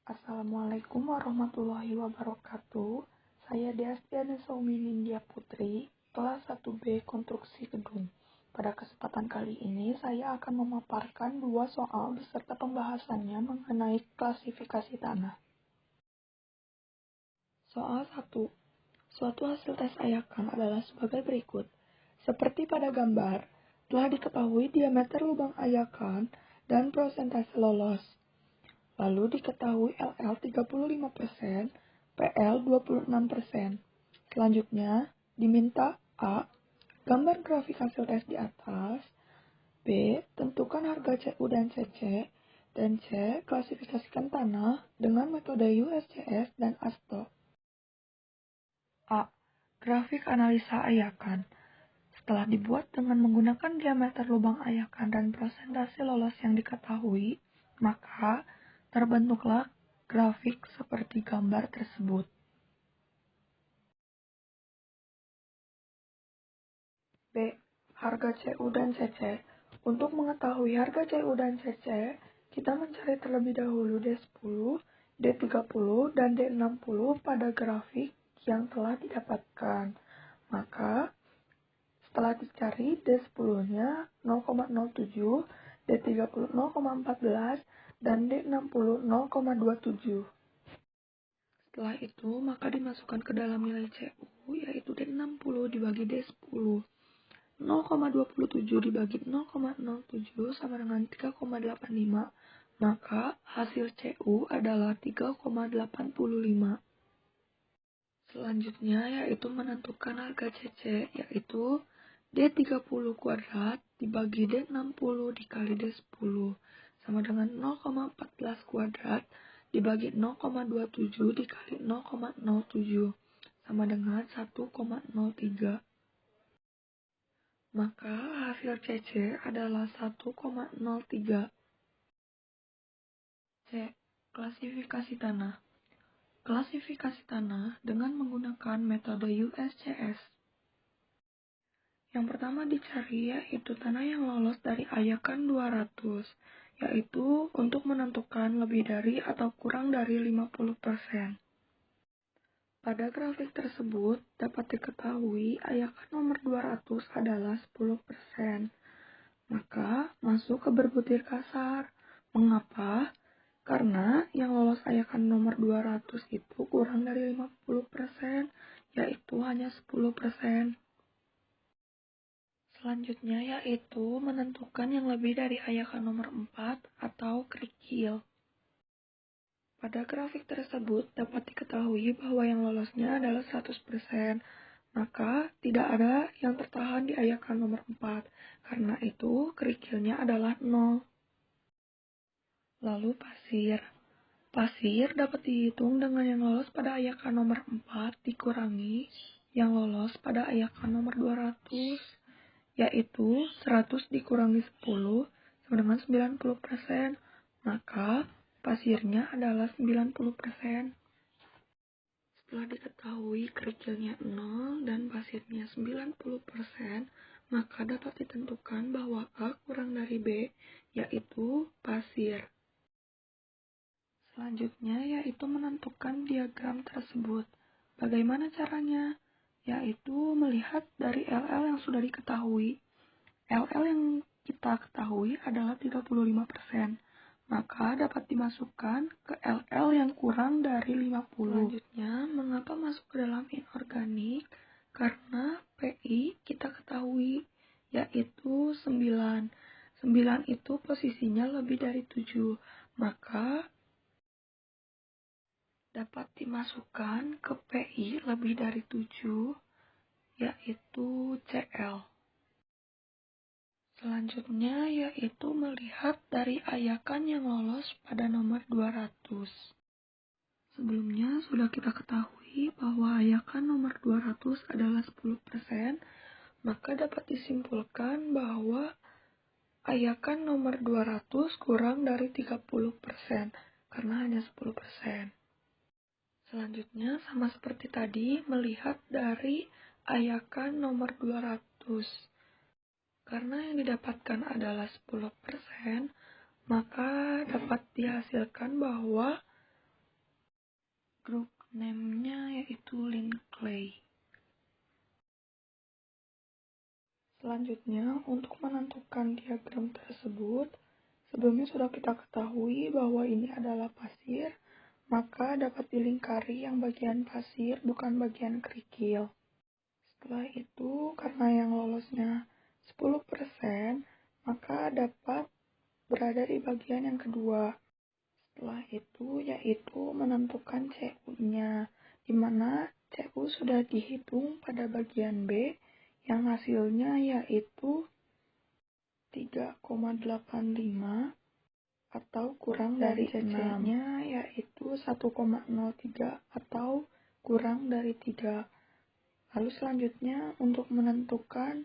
Assalamualaikum warahmatullahi wabarakatuh. Saya Deastiana Saumi Nindya Putri, kelas 1B Konstruksi Gedung. Pada kesempatan kali ini, saya akan memaparkan dua soal beserta pembahasannya mengenai klasifikasi tanah. Soal 1. Suatu hasil tes ayakan adalah sebagai berikut. Seperti pada gambar, telah diketahui diameter lubang ayakan dan persentase lolos. Lalu diketahui LL 35%, PL 26%. Selanjutnya, diminta A. Gambar grafik hasil tes di atas. B. Tentukan harga CU dan CC. Dan C. Klasifikasikan tanah dengan metode USCS dan ASTO. A. Grafik analisa ayakan. Setelah dibuat dengan menggunakan diameter lubang ayakan dan persentase lolos yang diketahui, maka terbentuklah grafik seperti gambar tersebut. B. Harga CU dan CC. Untuk mengetahui harga CU dan CC, kita mencari terlebih dahulu D10, D30, dan D60 pada grafik yang telah didapatkan. Maka, setelah dicari D10-nya 0,07, D30 0,14, dan D60 0,27. Setelah itu, maka dimasukkan ke dalam nilai CU, yaitu D60 dibagi D10. 0,27 dibagi 0,07 sama dengan 3,85. Maka hasil CU adalah 3,85. Selanjutnya yaitu menentukan harga CC, yaitu D30 kuadrat dibagi D60 dikali D10 sama dengan 0,14 kuadrat dibagi 0,27 dikali 0,07 sama dengan 1,03. Maka hasil CC adalah 1,03. C. Klasifikasi tanah. Klasifikasi tanah dengan menggunakan metode USCS. Yang pertama dicari yaitu tanah yang lolos dari ayakan 200, yaitu untuk menentukan lebih dari atau kurang dari 50%. Pada grafik tersebut dapat diketahui ayakan nomor 200 adalah 10%. Maka masuk ke berbutir kasar. Mengapa? Karena yang lolos ayakan nomor 200 itu kurang dari 50%, yaitu hanya 10%. Selanjutnya yaitu menentukan yang lebih dari ayakan nomor 4 atau kerikil. Pada grafik tersebut dapat diketahui bahwa yang lolosnya adalah 100%, maka tidak ada yang tertahan di ayakan nomor 4, karena itu kerikilnya adalah 0. Lalu pasir. Pasir dapat dihitung dengan yang lolos pada ayakan nomor 4 dikurangi yang lolos pada ayakan nomor 200, yaitu 100 dikurangi 10 sama dengan 90%, maka pasirnya adalah 90%. Setelah diketahui kerikilnya 0 dan pasirnya 90%, maka dapat ditentukan bahwa A kurang dari B, yaitu pasir. Selanjutnya yaitu menentukan diagram tersebut. Bagaimana caranya? Yaitu melihat dari LL yang sudah diketahui. LL yang kita ketahui adalah 35%. Maka dapat dimasukkan ke LL yang kurang dari 50. Selanjutnya, mengapa masuk ke dalam inorganik? Karena PI kita ketahui, yaitu 9. 9 itu posisinya lebih dari 7. Maka dapat dimasukkan ke PI lebih dari 7, yaitu CL. Selanjutnya yaitu melihat dari ayakan yang lolos pada nomor 200. Sebelumnya sudah kita ketahui bahwa ayakan nomor 200 adalah 10%, maka dapat disimpulkan bahwa ayakan nomor 200 kurang dari 30%, karena hanya 10%. Selanjutnya, sama seperti tadi, melihat dari ayakan nomor 200. Karena yang didapatkan adalah 10%, maka dapat dihasilkan bahwa Grup name-nya yaitu Linkley. Selanjutnya, untuk menentukan diagram tersebut, sebelumnya sudah kita ketahui bahwa ini adalah pasir, maka dapat dilingkari yang bagian pasir bukan bagian kerikil. Setelah itu, karena yang lolosnya 10%, maka dapat berada di bagian yang kedua. Setelah itu, yaitu menentukan CU-nya, di mana CU sudah dihitung pada bagian B, yang hasilnya yaitu 3,85 atau kurang dari C-nya yaitu 1,03 atau kurang dari 3. Lalu selanjutnya untuk menentukan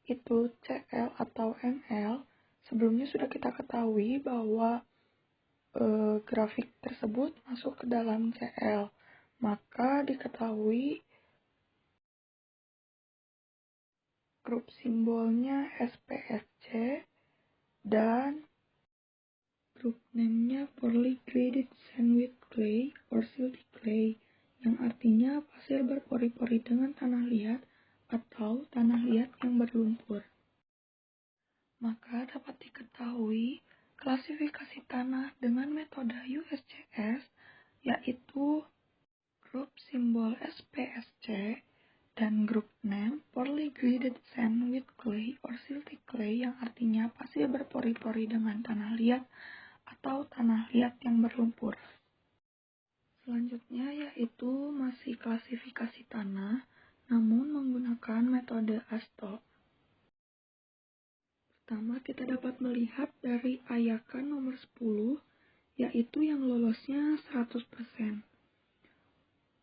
itu CL atau ML, sebelumnya sudah kita ketahui bahwa grafik tersebut masuk ke dalam CL, maka diketahui grup simbolnya SPSC dan grup name-nya Poorly Graded Sandwich Clay or Silty Clay, yang artinya pasir berpori-pori dengan tanah liat atau tanah liat yang berlumpur. Maka dapat diketahui klasifikasi tanah dengan metode USCS, yaitu grup simbol SPSC dan grup name Poorly Graded Sandwich Clay or Silty Clay, yang artinya pasir berpori-pori dengan tanah liat atau tanah liat yang berlumpur. Selanjutnya yaitu masih klasifikasi tanah, namun menggunakan metode ASTO. Pertama, kita dapat melihat dari ayakan nomor 10, yaitu yang lolosnya 100%.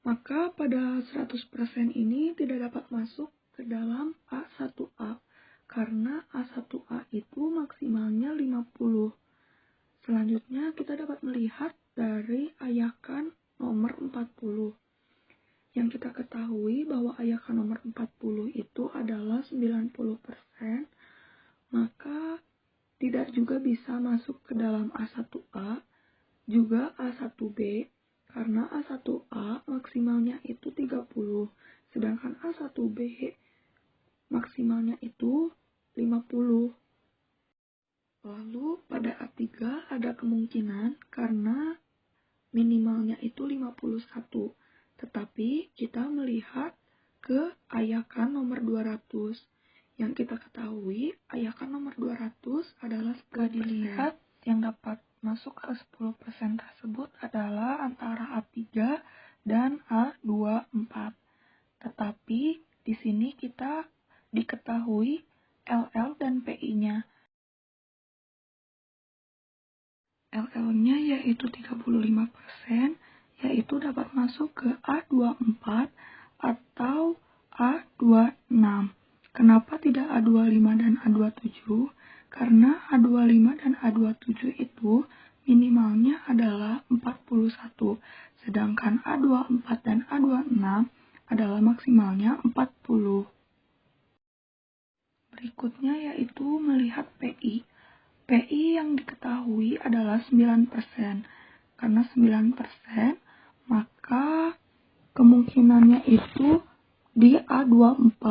Maka pada 100% ini tidak dapat masuk ke dalam A1A, karena A1A itu maksimalnya 50. Selanjutnya kita dapat melihat dari ayakan nomor 40. Yang kita ketahui bahwa ayakan nomor 40 itu adalah 90%, maka tidak juga bisa masuk ke dalam A1A, juga A1B, karena A1A maksimalnya itu 30, sedangkan A1B maksimalnya itu 50. Lalu pada A3 ada kemungkinan karena minimalnya itu 51. Tetapi kita melihat ke ayakan nomor 200. Yang kita ketahui ayakan nomor 200 adalah setelah dilihat yang dapat masuk ke 10% tersebut adalah antara A3 dan A24. Tetapi di sini kita diketahui LL dan PI-nya. LL-nya yaitu 35%, yaitu dapat masuk ke A24 atau A26. Kenapa tidak A25 dan A27? Karena A25 dan A27 itu minimalnya adalah 41, sedangkan A24 dan A26 adalah maksimalnya 40. Berikutnya yaitu melihat PI. PI yang diketahui adalah 9%. Karena 9%, maka kemungkinannya itu di A24.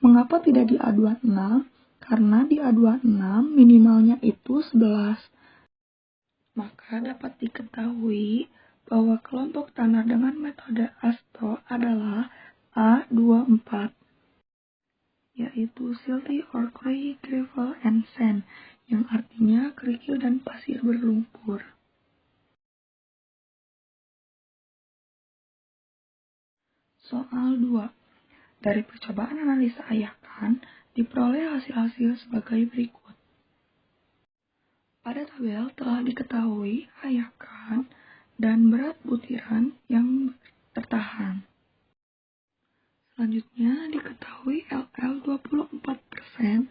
Mengapa tidak di A26? Karena di A26 minimalnya itu 11. Maka dapat diketahui bahwa kelompok tanah dengan metode ASTO adalah A24, yaitu Silty or Clay, Gravel, and Sand, yang artinya kerikil dan pasir berlumpur. Soal 2. Dari percobaan analisa ayakan, diperoleh hasil-hasil sebagai berikut. Pada tabel telah diketahui ayakan dan berat butiran yang tertahan. Selanjutnya diketahui LL 24%,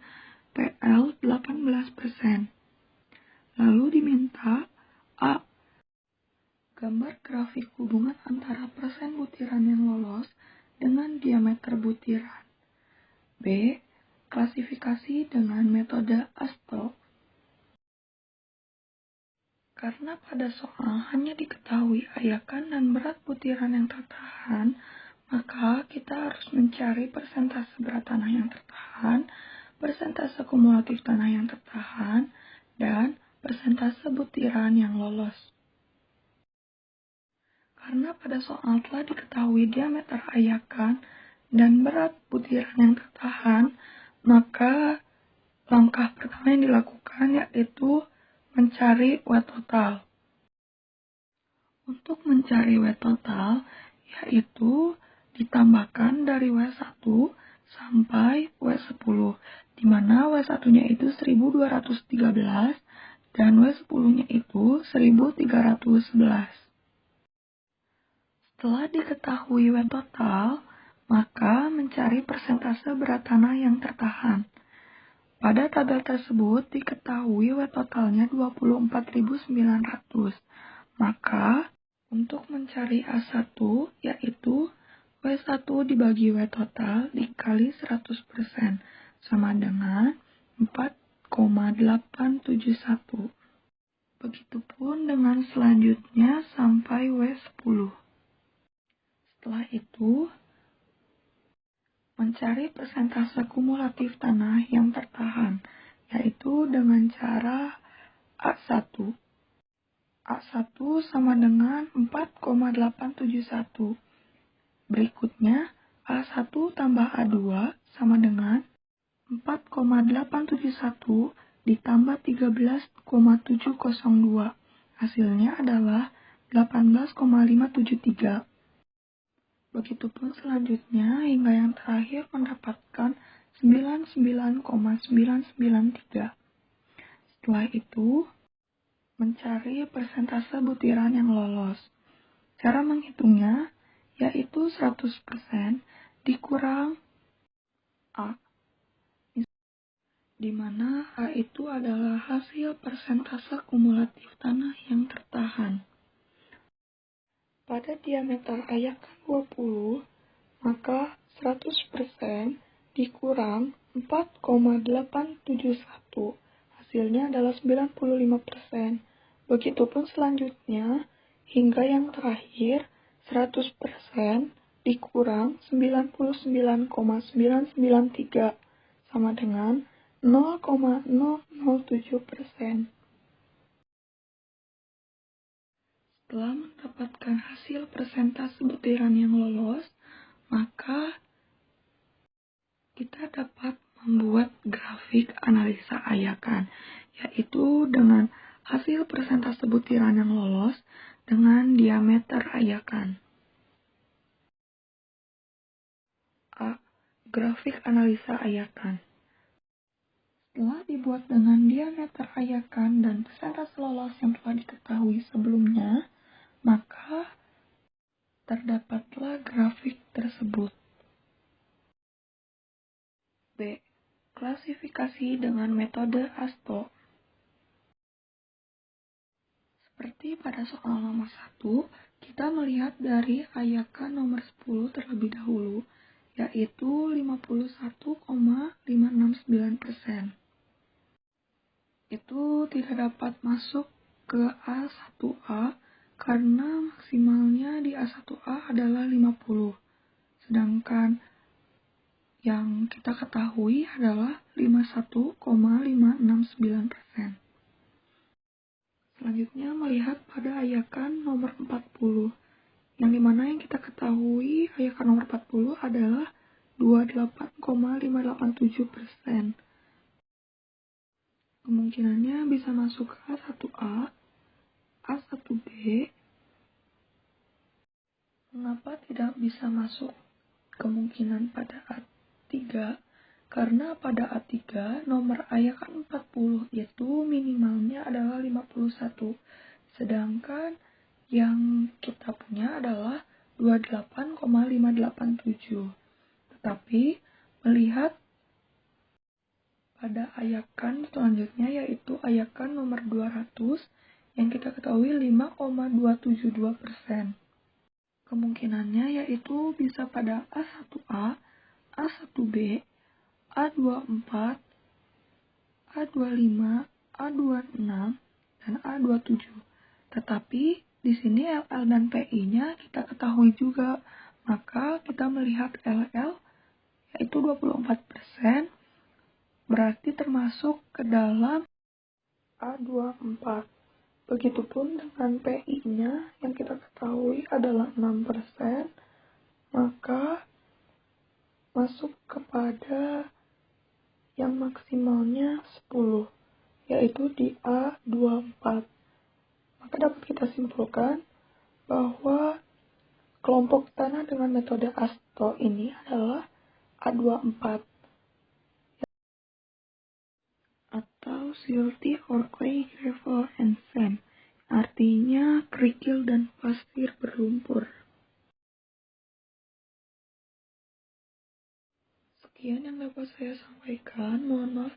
PL 18%. Lalu diminta A. Gambar grafik hubungan antara persen butiran yang lolos dengan diameter butiran. B. Klasifikasi dengan metode ASTO. Karena pada soal hanya diketahui ayakan dan berat butiran yang tertahan, maka kita harus mencari persentase berat tanah yang tertahan, persentase kumulatif tanah yang tertahan, dan persentase butiran yang lolos. Karena pada soal telah diketahui diameter ayakan dan berat butiran yang tertahan, maka langkah pertama yang dilakukan yaitu mencari W total. Untuk mencari W total, yaitu ditambahkan dari W1 sampai W10, di mana W1-nya itu 1213 dan W10-nya itu 1311. Setelah diketahui W total, maka mencari persentase berat tanah yang tertahan. Pada tabel tersebut diketahui W totalnya 24.900. Maka untuk mencari A1 yaitu W1 dibagi W total dikali 100% sama dengan 4,871. Begitupun dengan selanjutnya sampai W10. Setelah itu, mencari persentase kumulatif tanah yang tertahan, yaitu dengan cara A1. A1 sama dengan 4,871. Berikutnya, A1 tambah A2 sama dengan 4,871 ditambah 13,702. Hasilnya adalah 18,573. Begitupun selanjutnya hingga yang terakhir mendapatkan 99,993. Setelah itu, mencari persentase butiran yang lolos. Cara menghitungnya yaitu 100% dikurang A, di mana A itu adalah hasil persentase kumulatif tanah yang tertahan. Pada diameter ayakan 20, maka 100% dikurang 4,871. Hasilnya adalah 95%. Begitupun selanjutnya, hingga yang terakhir, 100% dikurang 99,993 sama dengan 0,007%. Setelah mendapatkan hasil persentase butiran yang lolos, maka kita dapat membuat grafik analisa ayakan, yaitu dengan hasil persentase butiran yang lolos dengan diameter ayakan. A. Grafik analisa ayakan. Setelah dibuat dengan diameter ayakan dan persentase lolos yang telah diketahui sebelumnya, maka terdapatlah grafik tersebut. B. Klasifikasi dengan metode ASTO. Seperti pada soal nomor 1, kita melihat dari ayakan nomor 10 terlebih dahulu, yaitu 51,569%. Itu tidak dapat masuk ke A1A karena maksimalnya di A1A adalah 50. Sedangkan yang kita ketahui adalah 51,569%. Selanjutnya melihat pada ayakan nomor 40, yang dimana yang kita ketahui ayakan nomor 40 adalah 28,587%. Kemungkinannya bisa masuk ke A1A, A1B. Mengapa tidak bisa masuk kemungkinan pada A3? Karena pada A3 nomor ayakan 40 itu minimalnya adalah 51. Sedangkan yang kita punya adalah 28,587. Tetapi melihat pada ayakan selanjutnya yaitu ayakan nomor 200 yang kita ketahui 5,272%. Kemungkinannya yaitu bisa pada A1A, A1B, A24, A25, A26, dan A27. Tetapi di sini LL dan PI-nya kita ketahui juga, maka kita melihat LL yaitu 24%, berarti termasuk ke dalam A24. Begitupun dengan PI-nya yang kita ketahui adalah 6%, maka masuk kepada yang maksimalnya 10, yaitu di A24. Maka dapat kita simpulkan bahwa kelompok tanah dengan metode ASTO ini adalah A24 atau silty or clay, gravel, and sand. Artinya kerikil dan pasir berlumpur. Sekian yang dapat saya sampaikan. Mohon maaf